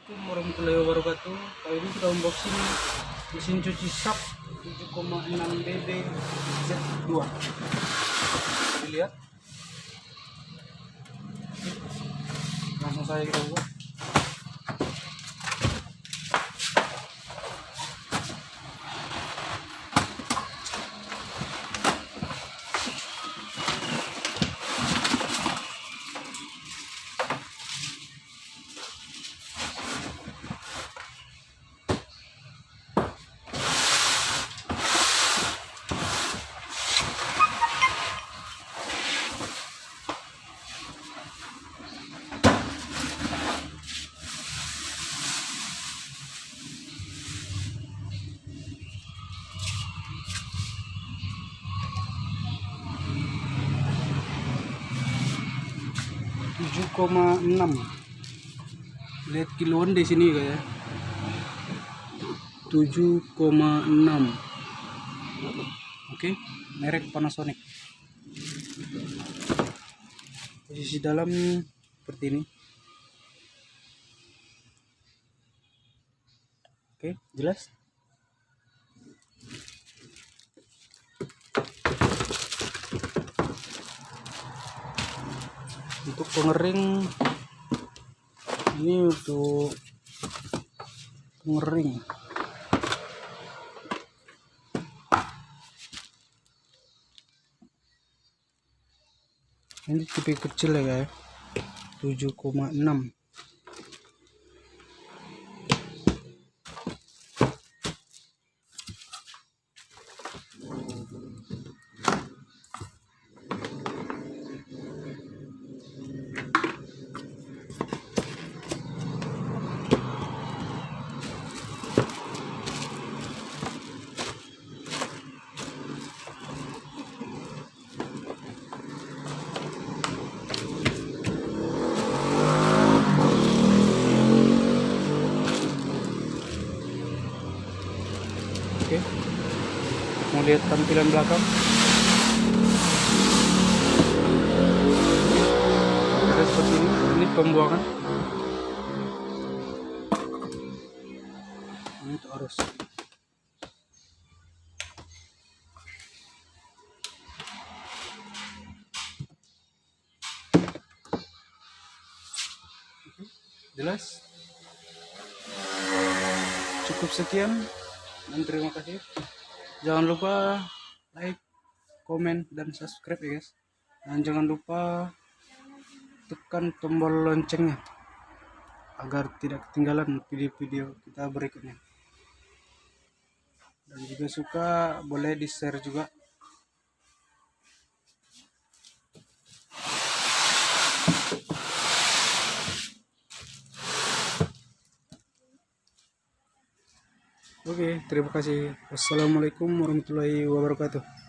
Assalamualaikum warahmatullahi wabarakatuh. Kali ini kita unboxing mesin cuci SAP 7,6 BB Z2. Dilihat. Langsung saya kita buka. Tujuh koma enam, lihat kiloan di sini kayak 7,6. Oke, merek Panasonic. Posisi dalam seperti ini. Oke, jelas. Untuk pengering, ini untuk pengering. Ini tipe kecil ya guys, 7,6. Oke, mau lihat tampilan belakang. Ada seperti ini pembuangan. Ini untuk arus. Jelas. Cukup sekian. Dan terima kasih. Jangan lupa like, komen, dan subscribe ya guys. Dan jangan lupa tekan tombol loncengnya agar tidak ketinggalan video-video kita berikutnya. Dan jika suka boleh di share juga. Oke, terima kasih. Wassalamualaikum warahmatullahi wabarakatuh.